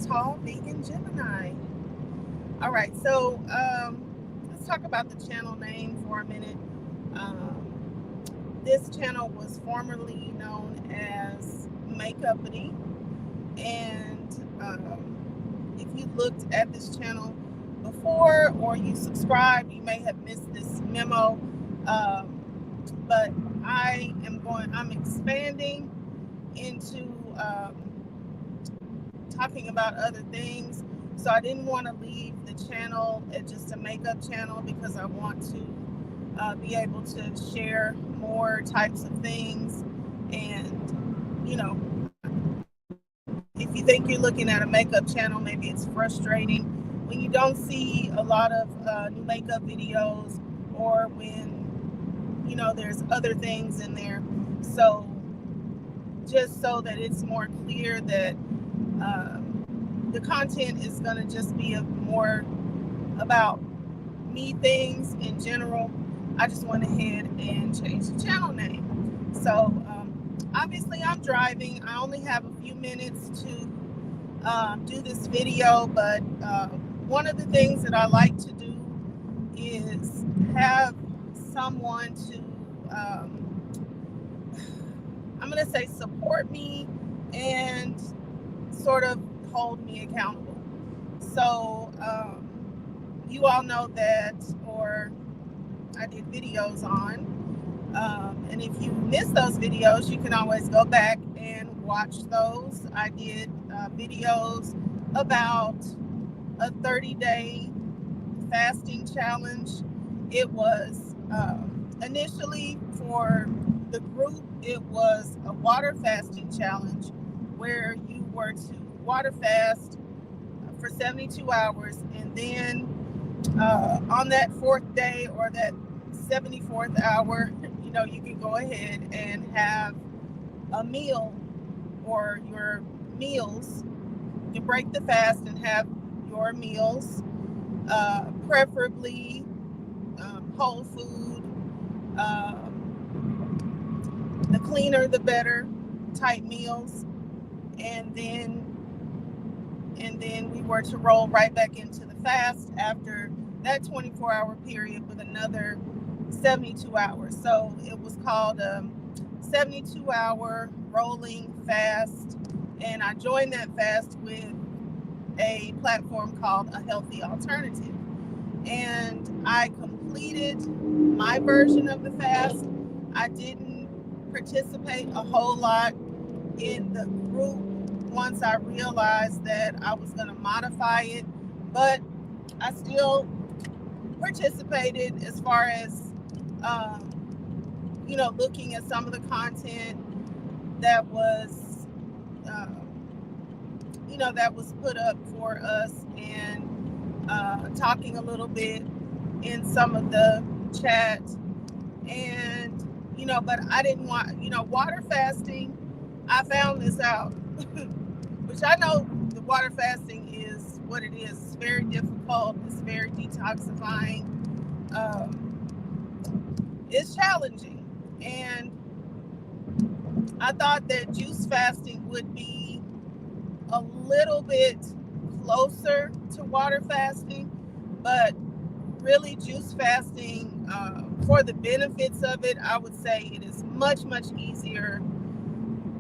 Tall Vegan Gemini. All right, so let's talk about the channel name for a minute. This channel was formerly known as Makeupity, and if you looked at this channel before or you subscribed, you may have missed this memo. But I'm expanding into talking about other things. So I didn't want to leave the channel at just a makeup channel because I want to be able to share more types of things. And, if you think you're looking at a makeup channel, maybe it's frustrating when you don't see a lot of new makeup videos, or when, there's other things in there. So just so that it's more clear that the content is going to just be more about me things in general, I just went ahead and changed the channel name. So obviously I'm driving. I only have a few minutes to do this video, but one of the things that I like to do is have someone to I'm going to say support me and sort of hold me accountable. So you all know that, or I did videos on, and if you missed those videos, you can always go back and watch those. I did videos about a 30-day fasting challenge. It was initially for the group, it was a water fasting challenge where you were to water fast for 72 hours, and then on that fourth day or that 74th hour, you can go ahead and have a meal, or your meals. You break the fast and have your meals, preferably whole food, the cleaner the better type meals, and then we were to roll right back into the fast after that 24-hour period with another 72 hours. So it was called a 72-hour rolling fast, and I joined that fast with a platform called A Healthy Alternative, and I completed my version of the fast. I didn't participate a whole lot in the group once I realized that I was going to modify it, but I still participated as far as looking at some of the content that was that was put up for us, and talking a little bit in some of the chat. And but I didn't want, water fasting. I found this out, which I know the water fasting is what it is. It's very difficult. It's very detoxifying. It's challenging. And I thought that juice fasting would be a little bit closer to water fasting, but really juice fasting, for the benefits of it, I would say it is much, much easier.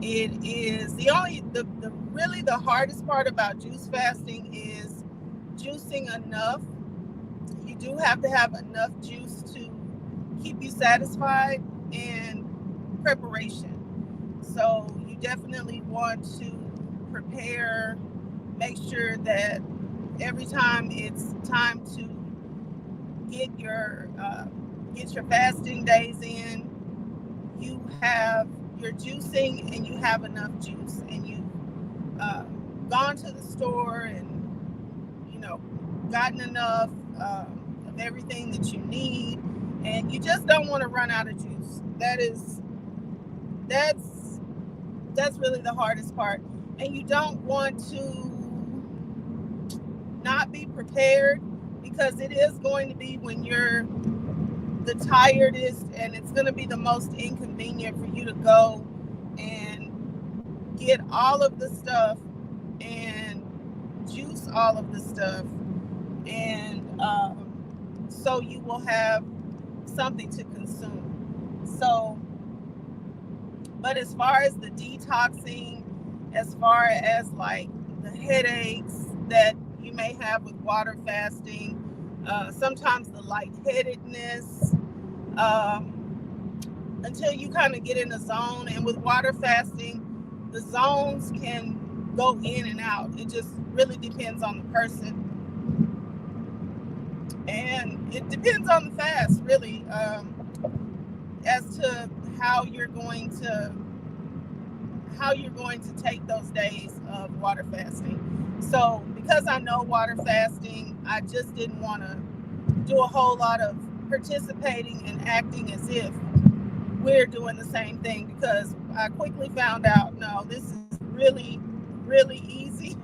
It is the hardest part about juice fasting is juicing enough. You do have to have enough juice to keep you satisfied, and preparation. So you definitely want to prepare, make sure that every time it's time to get your fasting days in, you have your juicing and you have enough juice, and you've gone to the store and gotten enough of everything that you need, and you just don't want to run out of juice. That's really the hardest part, and you don't want to not be prepared, because it is going to be when you're the tiredest, and it's going to be the most inconvenient for you to go and get all of the stuff and juice, all of the stuff. And so you will have something to consume. So, but as far as the detoxing, as far as like the headaches that you may have with water fasting, sometimes the lightheadedness, until you kind of get in a zone. And with water fasting, the zones can go in and out. It just really depends on the person. And it depends on the fast, really, as to how you're going to take those days of water fasting. So because I know water fasting, I just didn't want to do a whole lot of participating and acting as if we're doing the same thing, because I quickly found out, no, this is really, really easy.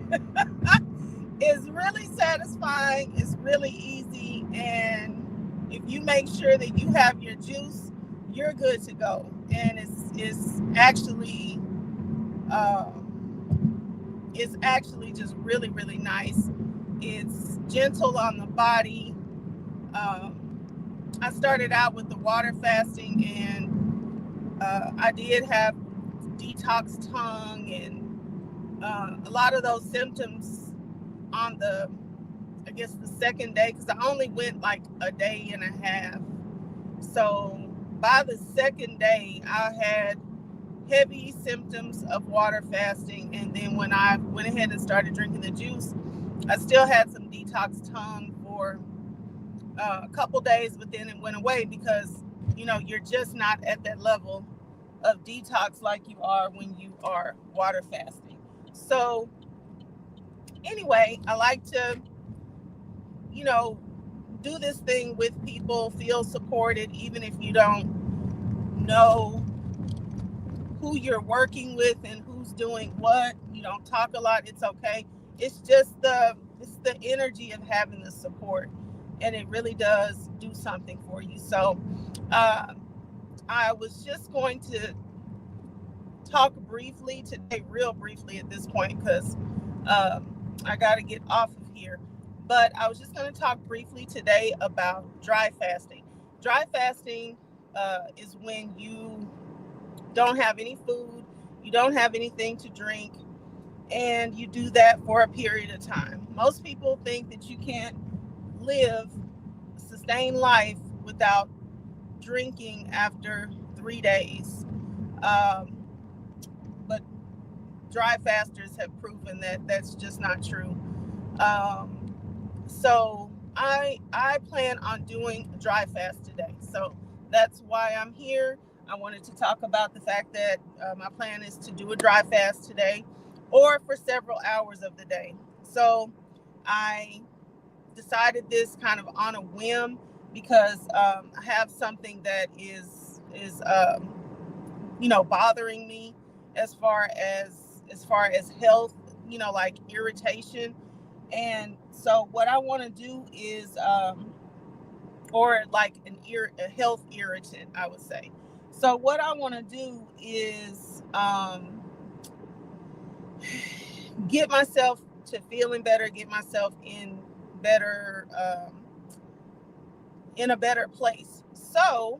It's really satisfying. It's really easy. And if you make sure that you have your juice, you're good to go. And it's actually just really, really nice. It's gentle on the body. I started out with the water fasting, and I did have detox tongue and a lot of those symptoms on the second day, because I only went like a day and a half. So by the second day, I had heavy symptoms of water fasting. And then when I went ahead and started drinking the juice, I still had some detox tongue for a couple days, but then it went away, because you're just not at that level of detox like you are when you are water fasting. So anyway, I like to do this thing with people, feel supported, even if you don't know who you're working with and who's doing what. You don't talk a lot, it's okay. It's just the energy of having the support, and it really does do something for you. So I was just going to talk briefly today, real briefly at this point, because I got to get off of here. But I was just going to talk briefly today about dry fasting. Dry fasting is when you don't have any food, you don't have anything to drink, and you do that for a period of time. Most people think that you can't sustain life without drinking after 3 days. But dry fasters have proven that that's just not true. So I plan on doing a dry fast today. So that's why I'm here. I wanted to talk about the fact that my plan is to do a dry fast today, or for several hours of the day. So I decided this kind of on a whim, because I have something that is bothering me as far as health, like irritation. And so what I want to do is or like a health irritant, I would say. So what I want to do is get myself to feeling better, get myself in a better place. So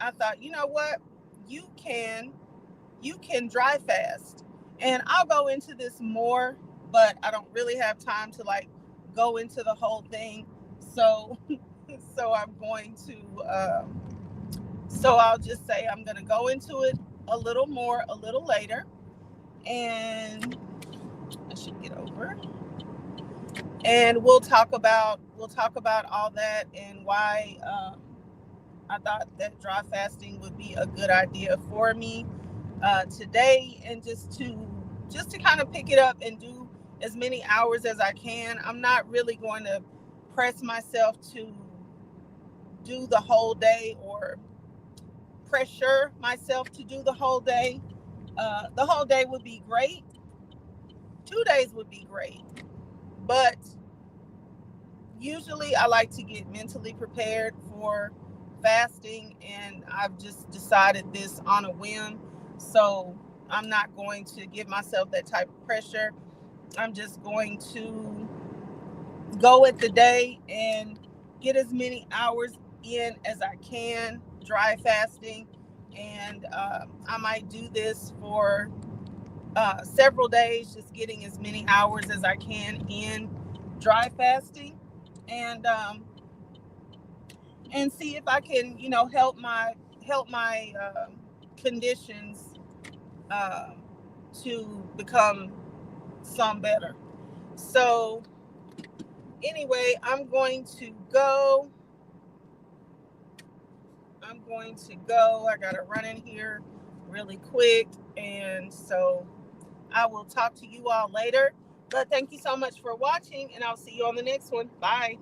I thought, you know what, you can dry fast. And I'll go into this more, but I don't really have time to like go into the whole thing. So I'm going to so I'll just say I'm going to go into it a little more a little later, and I should get over, and we'll talk about all that, and why I thought that dry fasting would be a good idea for me today, and just to kind of pick it up and do as many hours as I can. I'm not really going to press myself to do the whole day, or pressure myself to do the whole day. The whole day would be great. 2 days would be great. But usually I like to get mentally prepared for fasting, and I've just decided this on a whim. So I'm not going to give myself that type of pressure. I'm just going to go with the day and get as many hours in as I can dry fasting. And I might do this for several days, just getting as many hours as I can in dry fasting, and see if I can, help my conditions uh, to become some better. So anyway, I'm going to go. I gotta run in here really quick, and so I will talk to you all later. But thank you so much for watching, and I'll see you on the next one. Bye.